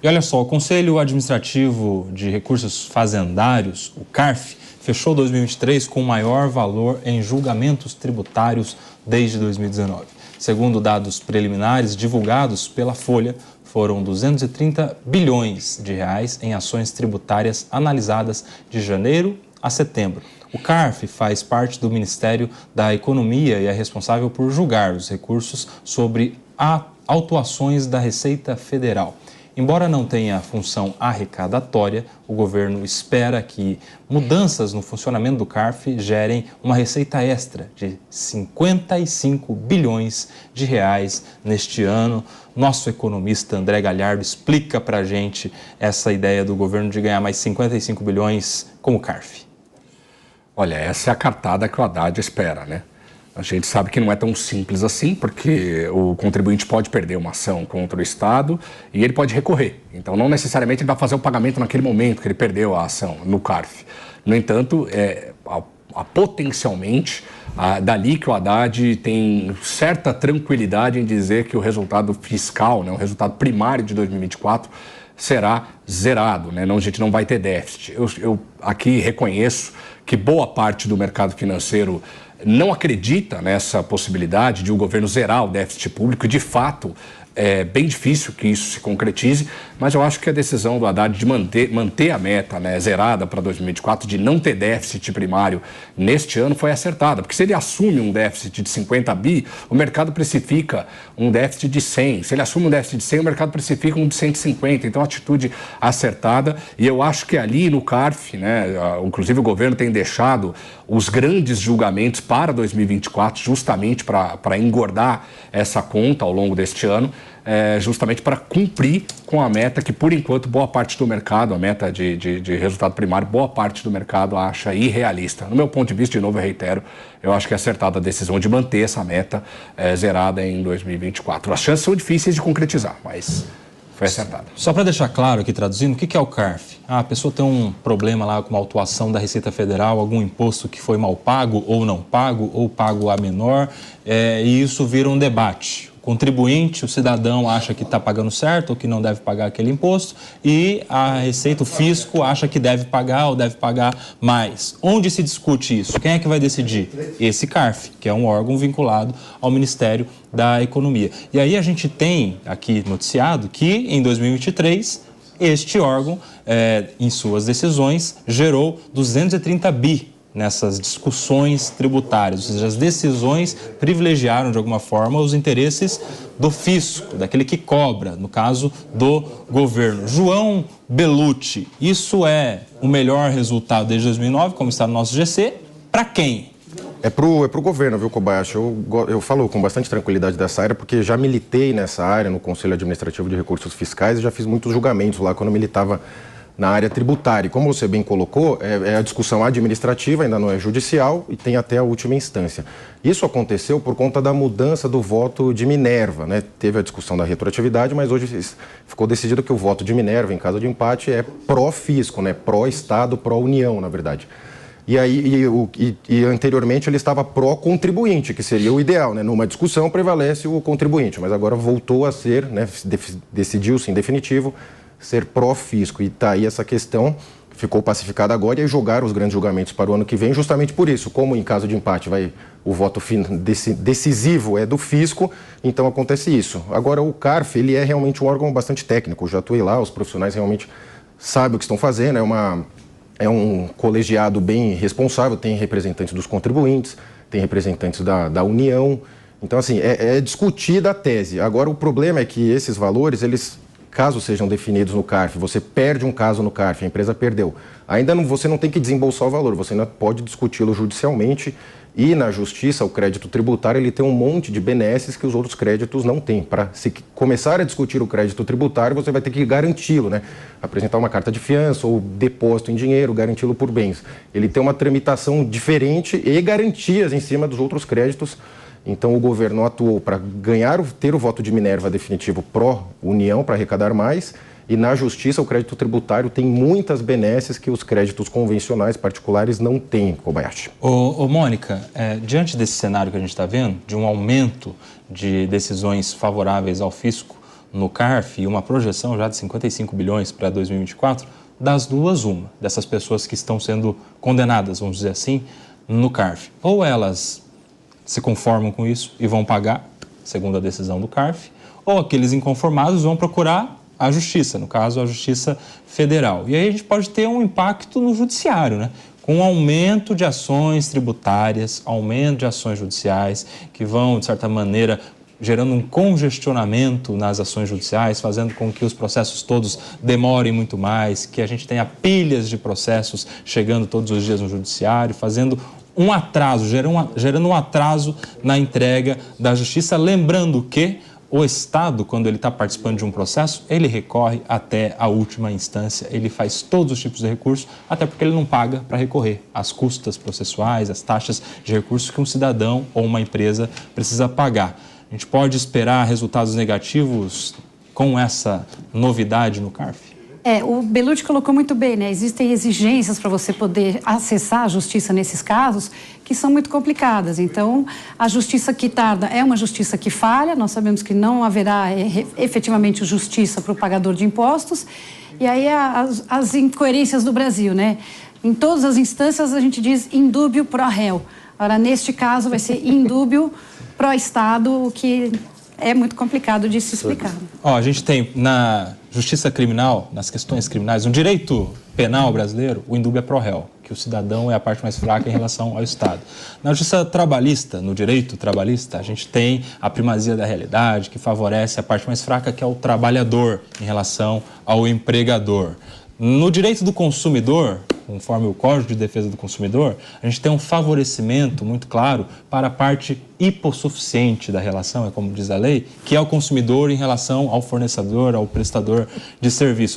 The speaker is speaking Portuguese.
E olha só, o Conselho Administrativo de Recursos Fazendários, o CARF, fechou 2023 com o maior valor em julgamentos tributários desde 2019. Segundo dados preliminares divulgados pela Folha, foram 230 bilhões de reais em ações tributárias analisadas de janeiro a setembro. O CARF faz parte do Ministério da Economia e é responsável por julgar os recursos sobre autuações da Receita Federal. Embora não tenha função arrecadatória, o governo espera que mudanças no funcionamento do CARF gerem uma receita extra de 55 bilhões de reais neste ano. Nosso economista André Galhardo explica para a gente essa ideia do governo de ganhar mais 55 bilhões com o CARF. Olha, essa é a cartada que o Haddad espera, né? A gente sabe que não é tão simples assim, porque o contribuinte pode perder uma ação contra o Estado e ele pode recorrer. Então, não necessariamente ele vai fazer o pagamento naquele momento que ele perdeu a ação no CARF. No entanto, potencialmente, dali que o Haddad tem certa tranquilidade em dizer que o resultado fiscal, né, o resultado primário de 2024, será zerado, né? Não, a gente não vai ter déficit. Eu aqui reconheço que boa parte do mercado financeiro não acredita nessa possibilidade de o governo zerar o déficit público. De fato, é bem difícil que isso se concretize, mas eu acho que a decisão do Haddad de manter a meta, né, zerada para 2024, de não ter déficit primário neste ano, foi acertada. Porque se ele assume um déficit de 50 bi, o mercado precifica um déficit de 100. Se ele assume um déficit de 100, o mercado precifica um de 150. Então, atitude acertada. E eu acho que ali no CARF, né, inclusive o governo tem deixado os grandes julgamentos para 2024, justamente para engordar essa conta ao longo deste ano, justamente para cumprir com a meta que, por enquanto, boa parte do mercado, a meta de resultado primário, boa parte do mercado acha irrealista. No meu ponto de vista, de novo, eu reitero, eu acho que é acertada a decisão de manter essa meta zerada em 2024. As chances são difíceis de concretizar, mas foi acertada. Só para deixar claro aqui, traduzindo, o que é o CARF? A pessoa tem um problema lá com uma autuação da Receita Federal, algum imposto que foi mal pago ou não pago, ou pago a menor, e isso vira um debate. O contribuinte, o cidadão acha que está pagando certo ou que não deve pagar aquele imposto e a Receita, o fisco, acha que deve pagar ou deve pagar mais. Onde se discute isso? Quem é que vai decidir? Esse CARF, que é um órgão vinculado ao Ministério da Economia. E aí a gente tem aqui noticiado que em 2023 este órgão, em suas decisões, gerou 230 bi nessas discussões tributárias, ou seja, as decisões privilegiaram de alguma forma os interesses do fisco, daquele que cobra, no caso do governo. João Belucci, isso é o melhor resultado desde 2009, como está no nosso GC, para quem? É pro governo, viu, Kobayashi? Eu falo com bastante tranquilidade dessa área, porque já militei nessa área no Conselho Administrativo de Recursos Fiscais e já fiz muitos julgamentos lá quando militava na área tributária. E como você bem colocou, é a discussão administrativa, ainda não é judicial e tem até a última instância. Isso aconteceu por conta da mudança do voto de Minerva, né? Teve a discussão da retroatividade, mas hoje ficou decidido que o voto de Minerva, em caso de empate, é pró-fisco, né? Pró-Estado, pró-União, na verdade. E anteriormente ele estava pró-contribuinte, que seria o ideal, né? Numa discussão prevalece o contribuinte, mas agora voltou a ser, né? Decidiu-se em definitivo ser pró-fisco. E está aí essa questão, ficou pacificada agora e jogaram os grandes julgamentos para o ano que vem, justamente por isso. Como em caso de empate o voto decisivo é do fisco, então acontece isso. Agora o CARF, ele é realmente um órgão bastante técnico, eu já atuei lá, os profissionais realmente sabem o que estão fazendo, é um colegiado bem responsável, tem representantes dos contribuintes, tem representantes da União. Então, assim, é discutida a tese. Agora, o problema é que esses valores, caso sejam definidos no CARF, você perde um caso no CARF, a empresa perdeu. Você não tem que desembolsar o valor, você ainda pode discuti-lo judicialmente e na justiça o crédito tributário ele tem um monte de benesses que os outros créditos não têm. Para se começar a discutir o crédito tributário, você vai ter que garanti-lo, né? Apresentar uma carta de fiança ou depósito em dinheiro, garanti-lo por bens. Ele tem uma tramitação diferente e garantias em cima dos outros créditos. Então, o governo atuou para ter o voto de Minerva definitivo pró-União, para arrecadar mais, e na justiça o crédito tributário tem muitas benesses que os créditos convencionais particulares não têm, Kobayashi. Mônica, diante desse cenário que a gente está vendo, de um aumento de decisões favoráveis ao fisco no CARF e uma projeção já de 55 bilhões para 2024, das duas, uma dessas pessoas que estão sendo condenadas, vamos dizer assim, no CARF. Ou elas se conformam com isso e vão pagar, segundo a decisão do CARF, ou aqueles inconformados vão procurar a Justiça, no caso a Justiça Federal. E aí a gente pode ter um impacto no judiciário, né? Com aumento de ações tributárias, aumento de ações judiciais, que vão, de certa maneira, gerando um congestionamento nas ações judiciais, fazendo com que os processos todos demorem muito mais, que a gente tenha pilhas de processos chegando todos os dias no judiciário, fazendo um atraso, gerando um atraso na entrega da justiça, lembrando que o Estado, quando ele está participando de um processo, ele recorre até a última instância, ele faz todos os tipos de recursos, até porque ele não paga para recorrer às custas processuais, às taxas de recursos que um cidadão ou uma empresa precisa pagar. A gente pode esperar resultados negativos com essa novidade no CARF? O Bellucci colocou muito bem, né? Existem exigências para você poder acessar a justiça nesses casos que são muito complicadas. Então, a justiça que tarda é uma justiça que falha, nós sabemos que não haverá efetivamente justiça para o pagador de impostos. E aí as incoerências do Brasil, né? Em todas as instâncias a gente diz indúbio pro réu. Ora, neste caso vai ser indúbio pro Estado, o que é muito complicado de se explicar. A gente tem na justiça criminal, nas questões criminais, no direito penal brasileiro, o indúbio é pro réu, que o cidadão é a parte mais fraca em relação ao Estado. Na justiça trabalhista, no direito trabalhista, a gente tem a primazia da realidade, que favorece a parte mais fraca, que é o trabalhador, em relação ao empregador. No direito do consumidor, conforme o Código de Defesa do Consumidor, a gente tem um favorecimento muito claro para a parte hipossuficiente da relação, é como diz a lei, que é o consumidor em relação ao fornecedor, ao prestador de serviços.